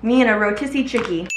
Me and a rotisserie chickie.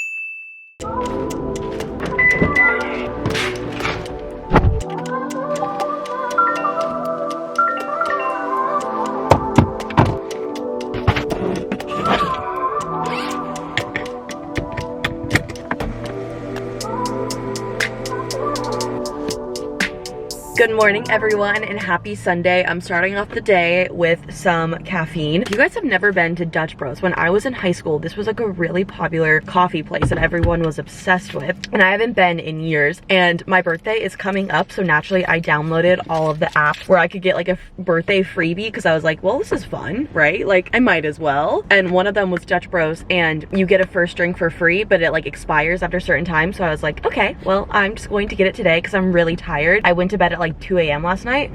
Good morning, everyone, and happy Sunday. I'm starting off the day with some caffeine. If you guys have never been to Dutch Bros, when I was in high school, this was like a really popular coffee place that everyone was obsessed with, and I haven't been in years. And my birthday is coming up, so naturally I downloaded all of the apps where I could get like a birthday freebie, because I was like, well, this is fun, right? Like, I might as well. And one of them was Dutch Bros, and you get a first drink for free, but it like expires after a certain time. So I was like, okay, well, I'm just going to get it today because I'm really tired. I went to bed at like 2 a.m. last night.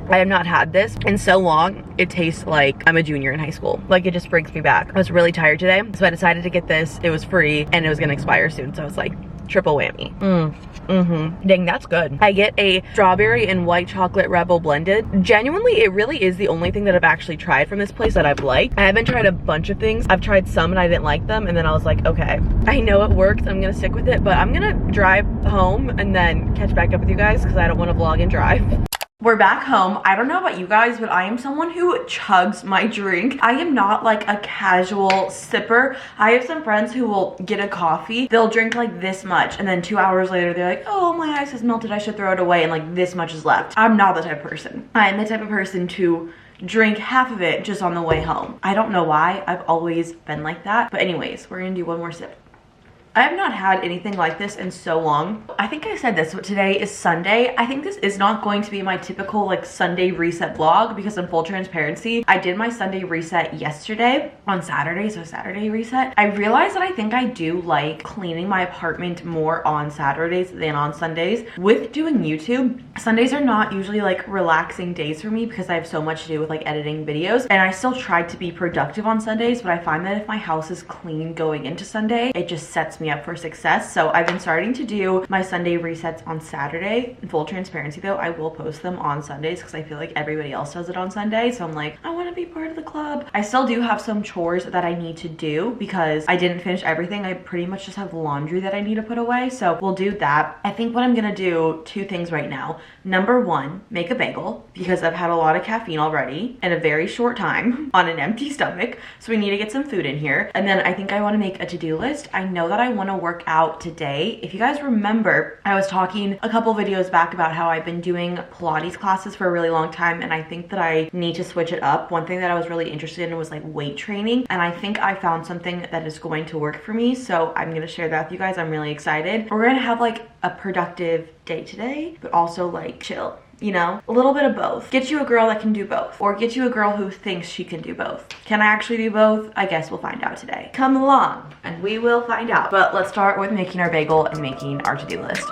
I have not had this in so long. It tastes like I'm a junior in high school. Like, it just brings me back. I was really tired today, so I decided to get this. It was free and it was gonna expire soon, so I was like, triple whammy. Dang, that's good. I get a strawberry and white chocolate rebel blended. Genuinely, it really is the only thing that I've actually tried from this place that I've liked. I haven't tried a bunch of things. I've tried some and I didn't like them, and then I was like, okay, I know it works, I'm gonna stick with it, but I'm gonna drive home and then catch back up with you guys because I don't want to vlog and drive. We're back home. I don't know about you guys, but I am someone who chugs my drink. I am not like a casual sipper. I have some friends who will get a coffee. They'll drink like this much, and then 2 hours later, they're like, oh, my ice has melted, I should throw it away, and like this much is left. I'm not the type of person. I'm the type of person to drink half of it just on the way home. I don't know why. I've always been like that. But anyways, we're gonna do one more sip. I have not had anything like this in so long. I think I said this, but today is Sunday. I think this is not going to be my typical like Sunday reset vlog, because in full transparency, I did my Sunday reset yesterday on Saturday, so Saturday reset. I realized that I think I do like cleaning my apartment more on Saturdays than on Sundays. With doing YouTube, Sundays are not usually like relaxing days for me because I have so much to do with like editing videos, and I still try to be productive on Sundays, but I find that if my house is clean going into Sunday, it just sets me up for success. So I've been starting to do my Sunday resets on Saturday. In full transparency though, I will post them on Sundays because I feel like everybody else does it on Sunday. So I'm like, I want to be part of the club. I still do have some chores that I need to do because I didn't finish everything. I pretty much just have laundry that I need to put away. So we'll do that. I think what I'm gonna do, two things right now. Number one, make a bagel, because I've had a lot of caffeine already in a very short time on an empty stomach. So we need to get some food in here. And then I think I want to make a to-do list. I know that I want to work out today. If you guys remember, I was talking a couple videos back about how I've been doing Pilates classes for a really long time, and I think that I need to switch it up. One thing that I was really interested in was like weight training, and I think I found something that is going to work for me, so I'm gonna share that with you guys. I'm really excited. We're gonna have like a productive day today, but also like chill. You know, a little bit of both. Get you a girl that can do both, or get you a girl who thinks she can do both. Can I actually do both? I guess we'll find out today. Come along and we will find out. But let's start with making our bagel and making our to-do list.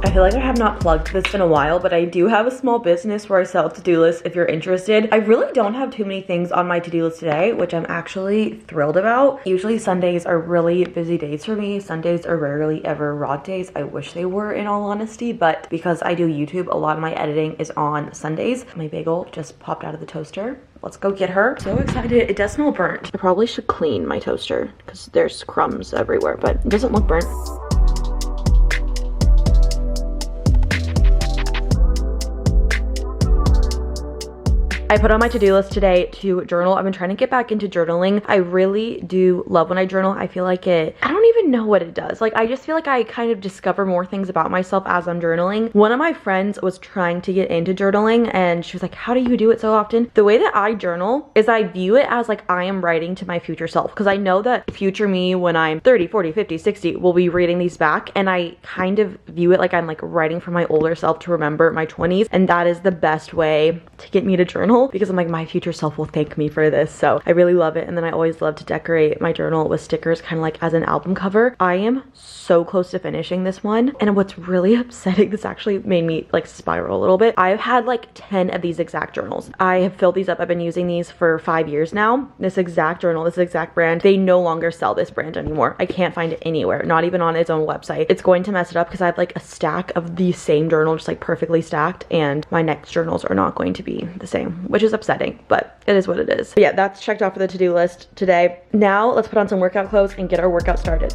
I feel like I have not plugged this in a while, but I do have a small business where I sell to-do lists if you're interested. I really don't have too many things on my to-do list today, which I'm actually thrilled about. Usually Sundays are really busy days for me. Sundays are rarely ever raw days. I wish they were, in all honesty, but because I do YouTube, a lot of my editing is on Sundays. My bagel just popped out of the toaster. Let's go get her. So excited. It does smell burnt. I probably should clean my toaster because there's crumbs everywhere, but it doesn't look burnt. I put on my to-do list today to journal. I've been trying to get back into journaling. I really do love when I journal. I feel like I don't even know what it does. Like, I just feel like I kind of discover more things about myself as I'm journaling. One of my friends was trying to get into journaling, and she was like, how do you do it so often? The way that I journal is I view it as like I am writing to my future self, because I know that future me when I'm 30, 40, 50, 60 will be reading these back, and I kind of view it like I'm like writing for my older self to remember my 20s, and that is the best way to get me to journal, because I'm like, my future self will thank me for this. So I really love it. And then I always love to decorate my journal with stickers, kind of like as an album cover. over. I am so close to finishing this one. And what's really upsetting, this actually made me like spiral a little bit. I've had like 10 of these exact journals. I have filled these up. I've been using these for 5 years now. This exact journal, this exact brand, they no longer sell this brand anymore. I can't find it anywhere, not even on its own website. It's going to mess it up because I have like a stack of the same journal, just like perfectly stacked, and my next journals are not going to be the same, which is upsetting, but it is what it is. But yeah, that's checked off for the to-do list today. Now let's put on some workout clothes and get our workout started.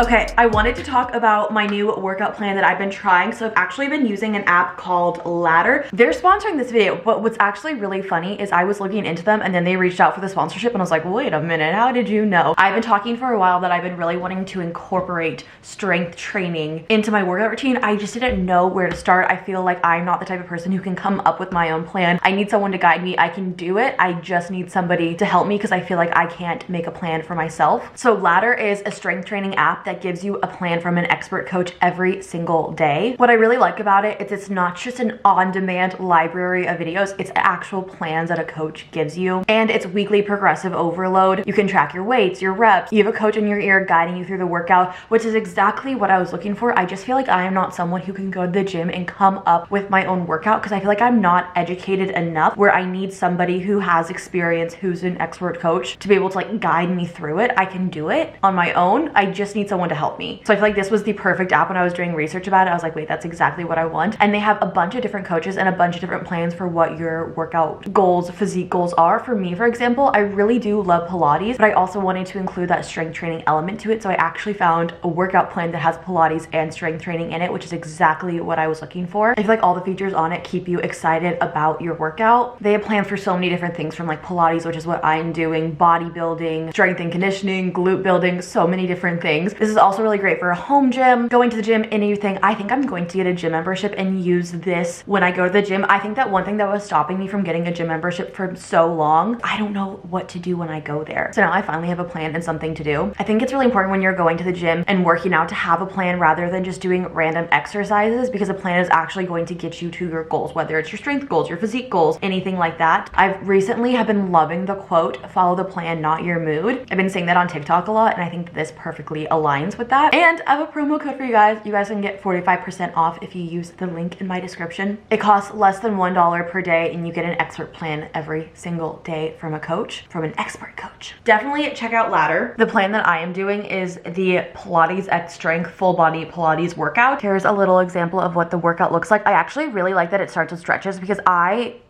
Okay, I wanted to talk about my new workout plan that I've been trying. So I've actually been using an app called Ladder. They're sponsoring this video, but what's actually really funny is I was looking into them and then they reached out for the sponsorship and I was like, wait a minute, how did you know? I've been talking for a while that I've been really wanting to incorporate strength training into my workout routine. I just didn't know where to start. I feel like I'm not the type of person who can come up with my own plan. I need someone to guide me. I can do it. I just need somebody to help me because I feel like I can't make a plan for myself. So Ladder is a strength training app that gives you a plan from an expert coach every single day. What I really like about it is it's not just an on-demand library of videos, it's actual plans that a coach gives you, and it's weekly progressive overload. You can track your weights, your reps, you have a coach in your ear guiding you through the workout, which is exactly what I was looking for. I just feel like I am not someone who can go to the gym and come up with my own workout because I feel like I'm not educated enough where I need somebody who has experience, who's an expert coach, to be able to like guide me through it. I can do it on my own. I just need someone to help me. So I feel like this was the perfect app. When I was doing research about it, I was like, wait, that's exactly what I want. And they have a bunch of different coaches and a bunch of different plans for what your workout goals, physique goals are. For me, for example, I really do love Pilates, but I also wanted to include that strength training element to it. So I actually found a workout plan that has Pilates and strength training in it, which is exactly what I was looking for. I feel like all the features on it keep you excited about your workout. They have plans for so many different things, from like Pilates, which is what I'm doing, bodybuilding, strength and conditioning, glute building, so many different things. This is also really great for a home gym, going to the gym, anything. I think I'm going to get a gym membership and use this when I go to the gym. I think that one thing that was stopping me from getting a gym membership for so long, I don't know what to do when I go there. So now I finally have a plan and something to do. I think it's really important when you're going to the gym and working out to have a plan rather than just doing random exercises, because a plan is actually going to get you to your goals, whether it's your strength goals, your physique goals, anything like that. I've recently have been loving the quote, follow the plan, not your mood. I've been saying that on TikTok a lot, and I think this perfectly aligns with that. And I have a promo code for you guys. You guys can get 45% off if you use the link in my description. It costs less than $1 per day and you get an expert plan every single day from a coach, from an expert coach. Definitely check out Ladder. The plan that I am doing is the Pilates X Strength full body Pilates workout. Here's a little example of what the workout looks like. I actually really like that it starts with stretches because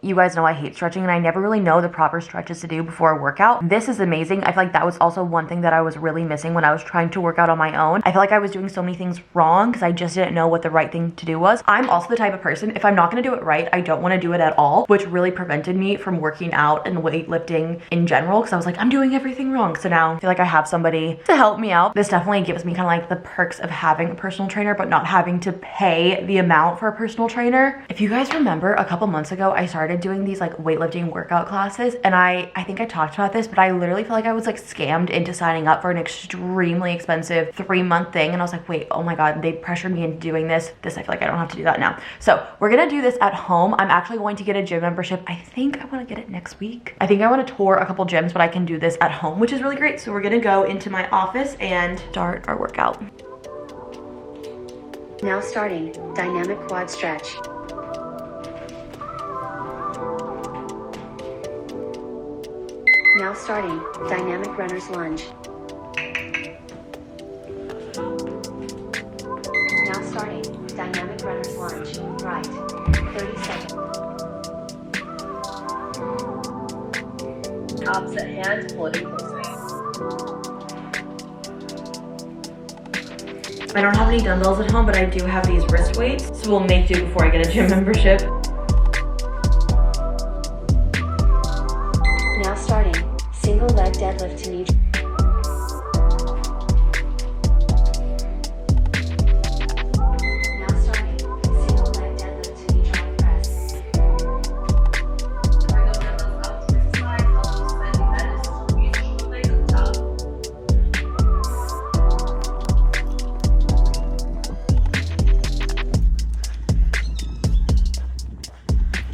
you guys know I hate stretching and I never really know the proper stretches to do before a workout. This is amazing. I feel like that was also one thing that I was really missing when I was trying to work out on my own. I feel like I was doing so many things wrong because I just didn't know what the right thing to do was. I'm also the type of person, if I'm not going to do it right, I don't want to do it at all, which really prevented me from working out and weightlifting in general because I was like, I'm doing everything wrong. So now I feel like I have somebody to help me out. This definitely gives me kind of like the perks of having a personal trainer but not having to pay the amount for a personal trainer. If you guys remember, a couple months ago I started doing these like weightlifting workout classes, and I think I talked about this, but I literally feel like I was like scammed into signing up for an extremely expensive 3-month thing, and I was like, wait, oh my god, they pressured me into doing this. I feel like I don't have to do that now. So we're gonna do this at home. I'm actually going to get a gym membership. I think I want to get it next week. I think I want to tour a couple gyms, but I can do this at home, which is really great. So we're gonna go into my office and start our workout. Now starting dynamic quad stretch. Now starting dynamic runner's lunge. Now starting dynamic runner's lunge. Right. 30 seconds. Opposite hand, pull it in closely. I don't have any dumbbells at home, but I do have these wrist weights, so we'll make do before I get a gym membership. Now starting single leg deadlift to knee. Now starting single leg deadlift to knee dry press. Bring those dumbbells up to the side, elbows slightly bent, just squeeze the shoulder blades at the top.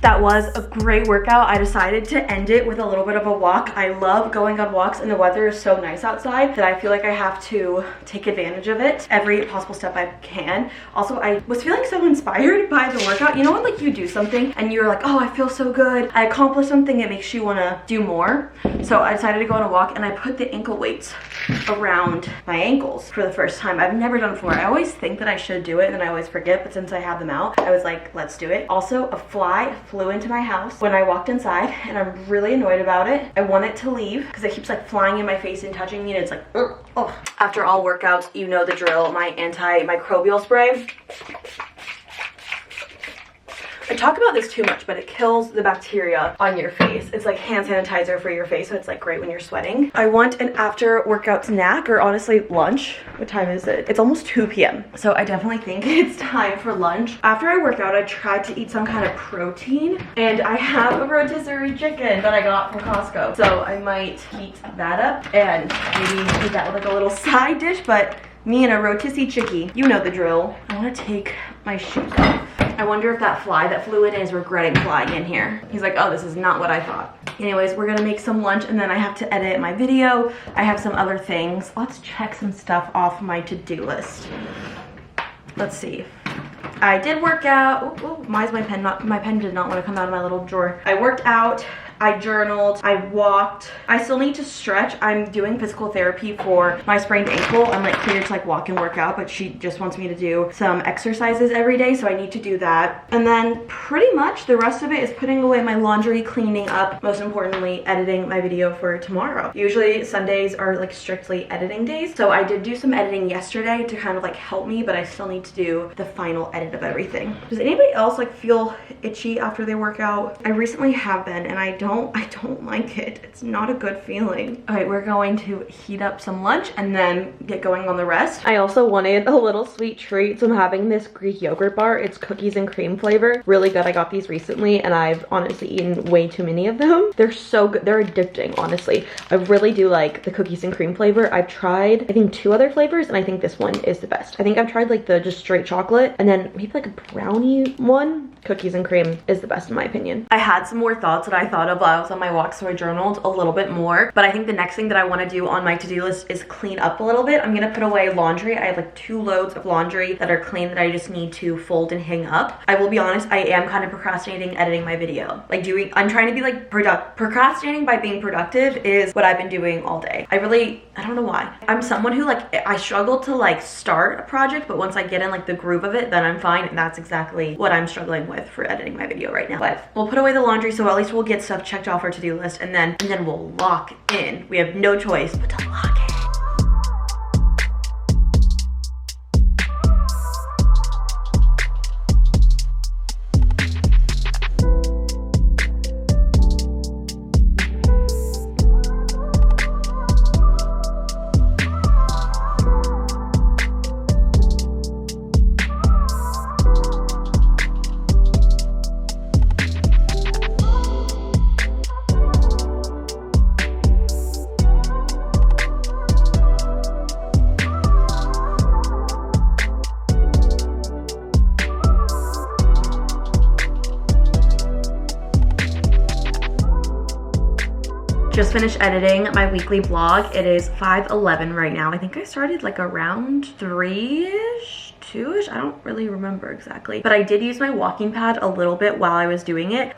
That was a great workout. I decided to end it with a little bit of a walk. I love going on walks and the weather is so nice outside that I feel like I have to take advantage of it every possible step I can. Also, I was feeling so inspired by the workout. You know when like you do something and you're like, oh, I feel so good. I accomplished something, it makes you want to do more. So I decided to go on a walk and I put the ankle weights around my ankles for the first time. I've never done it before. I always think that I should do it and then I always forget, but since I have them out, I was like, let's do it. Also, a fly flew into my house when I walked inside and I'm really annoyed about it. I want it to leave because it keeps like flying in my face and touching me and it's like, ugh, oh. After all workouts, you know the drill, my antimicrobial spray. I talk about this too much, but it kills the bacteria on your face. It's like hand sanitizer for your face, so it's like great when you're sweating. I want an after workout snack, or honestly lunch. What time is it? It's almost 2 p.m. So I definitely think it's time for lunch. After I work out, I try to eat some kind of protein, and I have a rotisserie chicken that I got from Costco. So I might heat that up and maybe eat that with like a little side dish, but me and a rotisserie chickie, you know the drill. I want to take my shoes off. I wonder if that fly that flew in is regretting flying in here. He's like, oh, this is not what I thought. Anyways, we're gonna make some lunch and then I have to edit my video. I have some other things. Let's check some stuff off my to-do list. Let's see. I did work out. Ooh, why is my pen not, my pen did not want to come out of my little drawer. I worked out. I journaled, I walked. I still need to stretch. I'm doing physical therapy for my sprained ankle. I'm like cleared to like walk and work out, but she just wants me to do some exercises every day, so I need to do that. And then pretty much the rest of it is putting away my laundry, cleaning up, most importantly, editing my video for tomorrow. Usually Sundays are like strictly editing days, so I did do some editing yesterday to kind of like help me, but I still need to do the final edit of everything. Does anybody else like feel itchy after they work out? I recently have been, and I don't like it. It's not a good feeling. All right, we're going to heat up some lunch and then get going on the rest. I also wanted a little sweet treat, so I'm having this Greek yogurt bar. It's cookies and cream flavor. Really good. I got these recently and I've honestly eaten way too many of them. They're so good. They're addicting, honestly. I really do like the cookies and cream flavor. I've tried, I think, 2 other flavors and I think this one is the best. I think I've tried like the just straight chocolate and then maybe like a brownie one. Cookies and cream is the best in my opinion. I had some more thoughts that I thought of while I was on my walk, so I journaled a little bit more, but I think the next thing that I want to do on my to-do list is clean up a little bit. I'm gonna put away laundry. I have like 2 loads of laundry that are clean that I just need to fold and hang up. I will be honest, I am kind of procrastinating editing my video. Like I'm trying to be like procrastinating by being productive is what I've been doing all day. I don't know why. I'm someone who like, I struggle to like start a project, but once I get in like the groove of it, then I'm fine, and that's exactly what I'm struggling with for editing my video right now. But we'll put away the laundry, so at least we'll get stuff checked off our to-do list, and then we'll lock in. We have no choice but to lock in. Just finished editing my weekly vlog. It is 5:11 right now. I think I started like around 3-ish, 2-ish. I don't really remember exactly, but I did use my walking pad a little bit while I was doing it.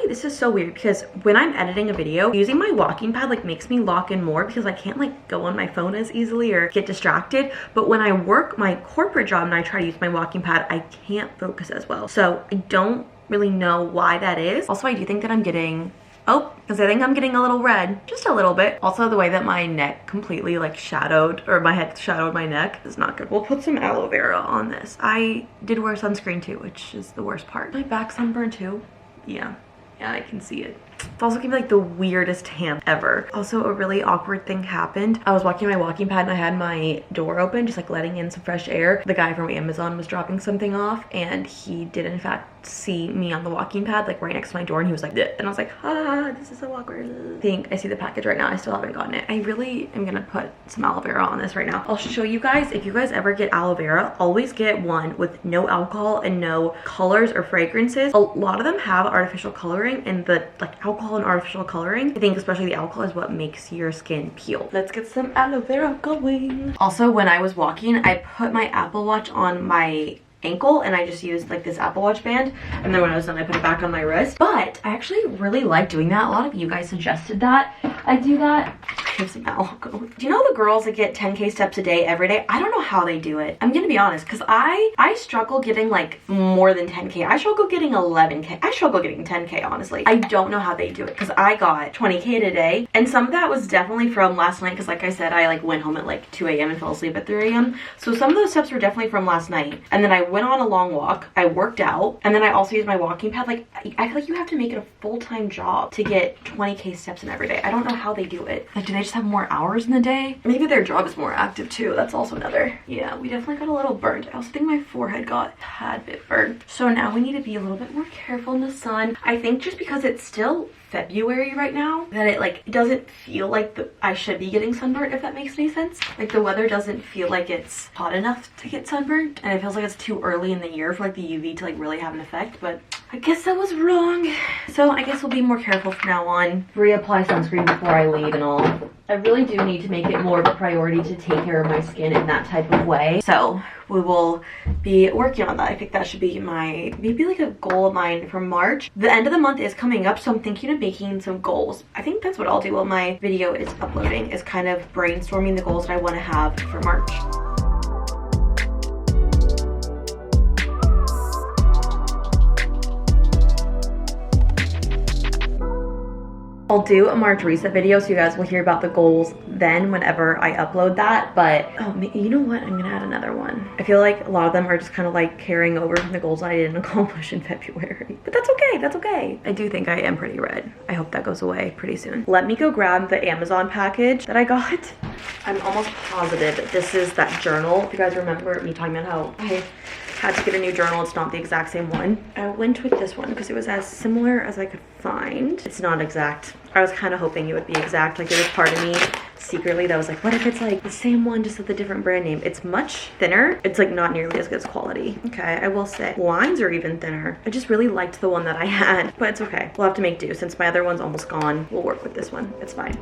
This is so weird because when I'm editing a video, using my walking pad like makes me lock in more because I can't like go on my phone as easily or get distracted. But when I work my corporate job and I try to use my walking pad, I can't focus as well. So I don't really know why that is. Also, I do think that I'm getting, because I think I'm getting a little red, just a little bit. Also, the way that my neck completely like shadowed, or my head shadowed my neck is not good. We'll put some aloe vera on this. I did wear sunscreen too, which is the worst part. My back sunburned too? Yeah, I can see it. It's also gonna be like the weirdest tan ever. Also, a really awkward thing happened. I was walking my walking pad and I had my door open, just like letting in some fresh air. The guy from Amazon was dropping something off and he did in fact see me on the walking pad, like right next to my door, and he was like, "Bleh." And I was like, ah, this is so awkward. I think I see the package right now. I still haven't gotten it. I really am gonna put some aloe vera on this right now. I'll show you guys. If you guys ever get aloe vera, always get one with no alcohol and no colors or fragrances. A lot of them have artificial coloring, and the like alcohol and artificial coloring, I think especially the alcohol, is what makes your skin peel. Let's get some aloe vera going. Also, when I was walking, I put my Apple Watch on my ankle and I just used like this Apple Watch band, and then when I was done I put it back on my wrist. But I actually really like doing that. A lot of you guys suggested that I do that. I have some alcohol. Do you know the girls that get 10k steps a day every day? I don't know how they do it. I'm gonna be honest, because I struggle getting like more than 10k. I struggle getting 11k. I struggle getting 10k, honestly. I don't know how they do it, because I got 20k today, and some of that was definitely from last night, because like I said, I like went home at like 2 a.m. and fell asleep at 3 a.m. So some of those steps were definitely from last night. And then I went on a long walk, I worked out, and then I also used my walking pad. Like I feel like you have to make it a full-time job to get 20k steps in every day. I don't know how they do it. Like, do they just have more hours in the day? Maybe their job is more active too. That's also another. Yeah, we definitely got a little burnt. I also think my forehead got a tad bit burnt. So now we need to be a little bit more careful in the sun. I think just because it's still February right now, that it doesn't feel like I should be getting sunburned, if that makes any sense. Like, the weather doesn't feel like it's hot enough to get sunburned, and it feels like it's too early in the year for like the UV to like really have an effect. But I guess I was wrong, so I guess we'll be more careful from now on. Reapply sunscreen before I leave and all. I really do need to make it more of a priority to take care of my skin in that type of way, so we will be working on that. I think that should be maybe like a goal of mine for March. The end of the month is coming up, so I'm thinking of making some goals. I think that's what I'll do while my video is uploading, is kind of brainstorming the goals that I want to have for March. I'll do a March reset video, so you guys will hear about the goals then whenever I upload that. But oh, you know what, I'm gonna add another one. I feel like a lot of them are just kind of like carrying over from the goals that I didn't accomplish in February, but that's okay. That's okay. I do think I am pretty red. I hope that goes away pretty soon. Let me go grab the Amazon package that I got. I'm almost positive that this is that journal. If you guys remember me talking about how I had to get a new journal, it's not the exact same one. I went with this one because it was as similar as I could find. It's not exact. I was kind of hoping it would be exact. Like, there was part of me secretly that was like, what if it's like the same one just with a different brand name? It's much thinner. It's like not nearly as good as quality. Okay, I will say lines are even thinner. I just really liked the one that I had, but it's okay. We'll have to make do. Since my other one's almost gone, we'll work with this one. It's fine.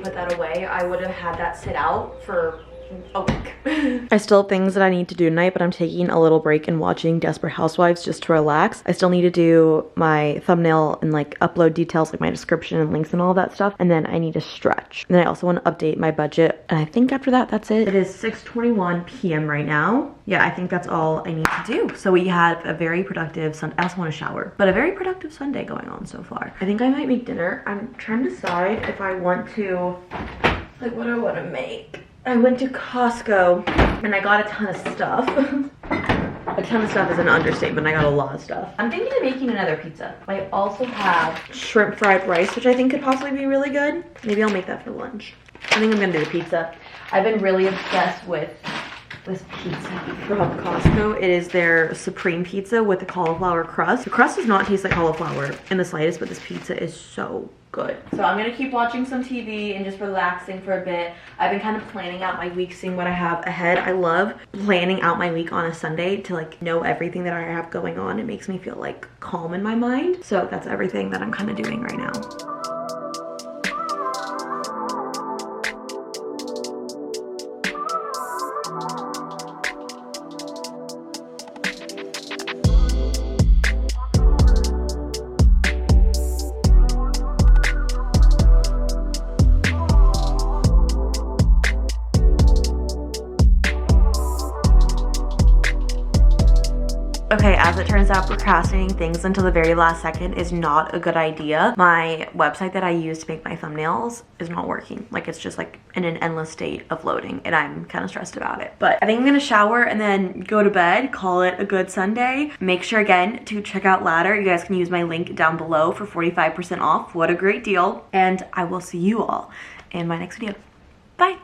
Put that away, I would have had that sit out for a week. I still have things that I need to do tonight, but I'm taking a little break and watching Desperate Housewives just to relax. I still need to do my thumbnail and like upload details, like my description and links and all that stuff, and then I need to stretch. And then I also want to update my budget, and I think after that, that's it. It is 6:21 p.m. right now. Yeah, I think that's all I need to do. So we had a very productive Sunday. I also want to shower, but a very productive Sunday going on so far. I think I might make dinner. I'm trying to decide if I want to, like, what do I want to make? I went to Costco and I got a ton of stuff. A ton of stuff is an understatement. I got a lot of stuff. I'm thinking of making another pizza. I also have shrimp fried rice, which I think could possibly be really good. Maybe I'll make that for lunch. I think I'm gonna do the pizza. I've been really obsessed with this pizza from Costco. It is their supreme pizza with the cauliflower crust. The crust does not taste like cauliflower in the slightest, but this pizza is so good. So I'm gonna keep watching some TV and just relaxing for a bit. I've been kind of planning out my week, seeing what I have ahead. I love planning out my week on a Sunday to like know everything that I have going on. It makes me feel like calm in my mind. So that's everything that I'm kind of doing right now. Okay, as it turns out, procrastinating things until the very last second is not a good idea. My website that I use to make my thumbnails is not working. Like, it's just like in an endless state of loading, and I'm kind of stressed about it. But I think I'm gonna shower and then go to bed, call it a good Sunday. Make sure again to check out Ladder. You guys can use my link down below for 45% off. What a great deal. And I will see you all in my next video. Bye.